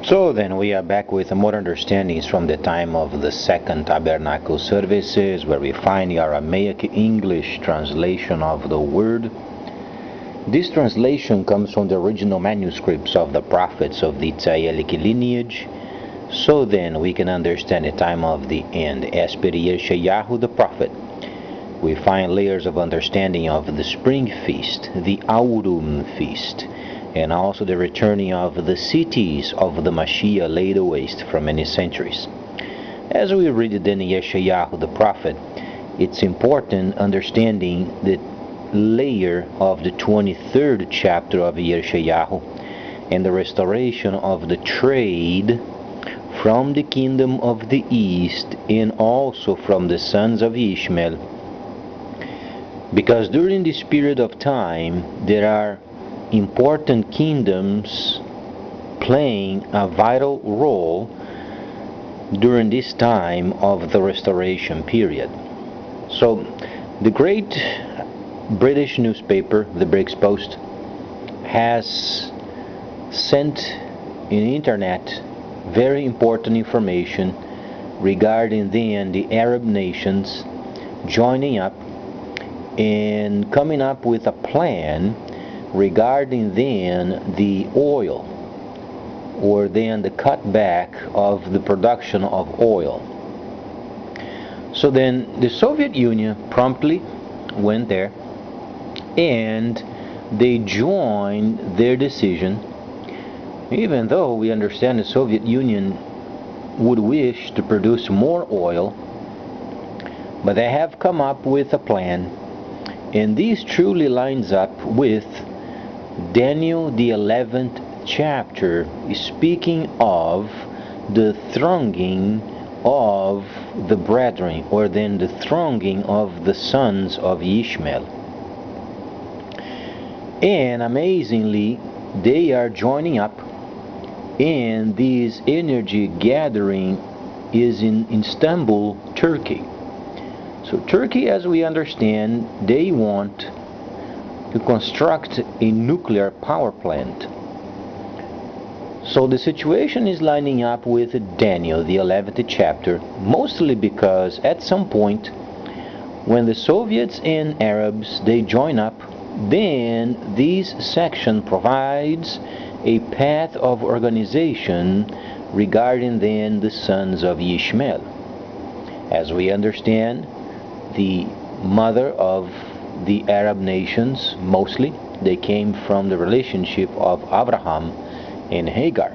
So then we are back with more understandings from the time of the Second Tabernacle services, where we find the Aramaic English translation of the word. This translation comes from the original manuscripts of the prophets of the Tzayelic lineage. So then we can understand the time of the end. As per Yeshayahu the prophet, we find layers of understanding of the spring feast, the Aurum feast, and also the returning of the cities of the Mashiach laid waste for many centuries. As we read it in Yeshayahu the prophet, it's important understanding the layer of the 23rd chapter of Yeshayahu and the restoration of the trade from the kingdom of the east and also from the sons of Ishmael, because during this period of time there are important kingdoms playing a vital role during this time of the restoration period. So the great British newspaper, the British Post, has sent in the internet very important information regarding then the Arab nations joining up and coming up with a plan regarding then the oil, or then the cutback of the production of oil. So then the Soviet Union promptly went there and they joined their decision, even though we understand the Soviet Union would wish to produce more oil, but they have come up with a plan, and this truly lines up with Daniel the 11th chapter, speaking of the thronging of the brethren, or then the thronging of the sons of Ishmael. And amazingly, they are joining up, and this energy gathering is in Istanbul, Turkey. So Turkey, as we understand, they want to construct a nuclear power plant. So the situation is lining up with Daniel, the 11th chapter, mostly because at some point when the Soviets and Arabs, they join up, then this section provides a path of organization regarding then the sons of Ishmael. As we understand, the mother of the Arab nations, mostly, they came from the relationship of Abraham and Hagar,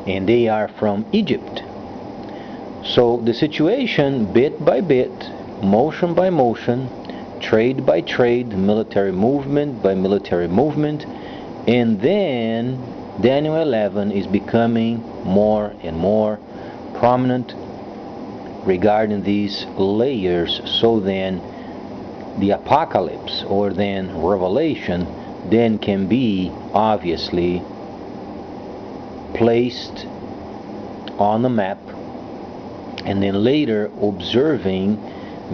and they are from Egypt. So the situation, bit by bit, motion by motion, trade by trade, military movement by military movement, and then Daniel 11 is becoming more and more prominent regarding these layers. So then the apocalypse, or then revelation, then can be obviously placed on the map, and then later observing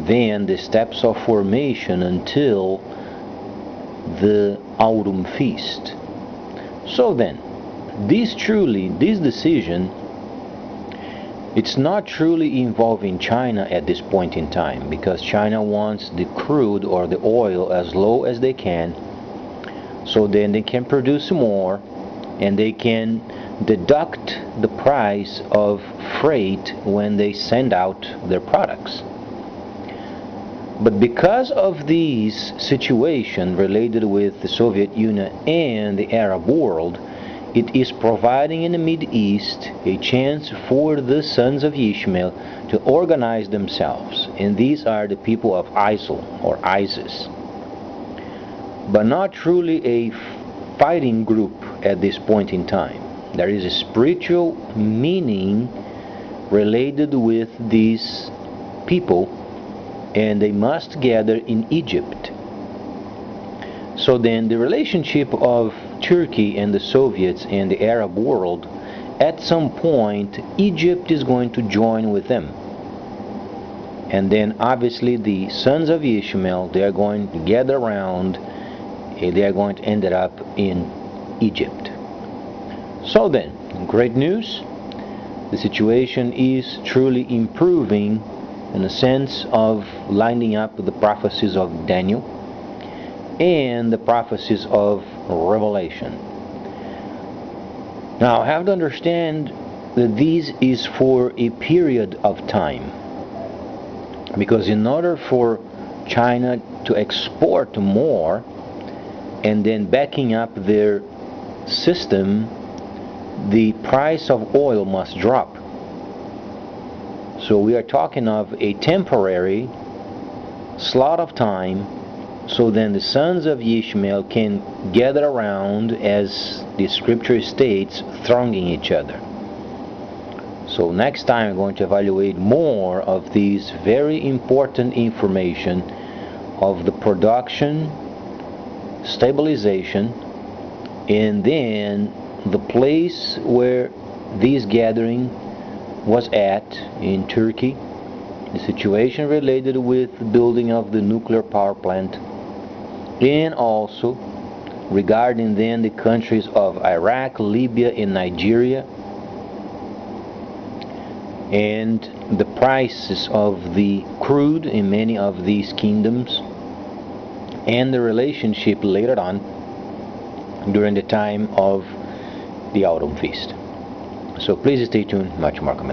then the steps of formation until the autumn feast. So then this decision, it's not truly involving China at this point in time, because China wants the crude or the oil as low as they can, so then they can produce more and they can deduct the price of freight when they send out their products. But because of these situation related with the Soviet Union and the Arab world, it is providing in the Mideast a chance for the sons of Ishmael to organize themselves, and these are the people of ISIL or ISIS, but not truly a fighting group at this point in time. There is a spiritual meaning related with these people, and they must gather in Egypt. So then the relationship of Turkey and the Soviets and the Arab world, at some point Egypt is going to join with them, and then obviously the sons of Ishmael, they are going to gather around, and they are going to end up in Egypt. So then, great news. The situation is truly improving in the sense of lining up with the prophecies of Daniel and the prophecies of Revelation. Now, I have to understand that this is for a period of time, because in order for China to export more and then backing up their system, the price of oil must drop. So we are talking of a temporary slot of time, so then the sons of Ishmael can gather around, as the scripture states, thronging each other. So next time I'm going to evaluate more of these very important information of the production, stabilization, and then the place where this gathering was at in Turkey, the situation related with the building of the nuclear power plant, and also regarding then the countries of Iraq, Libya, and Nigeria, and the prices of the crude in many of these kingdoms, and the relationship later on during the time of the autumn feast. So please stay tuned, much more coming.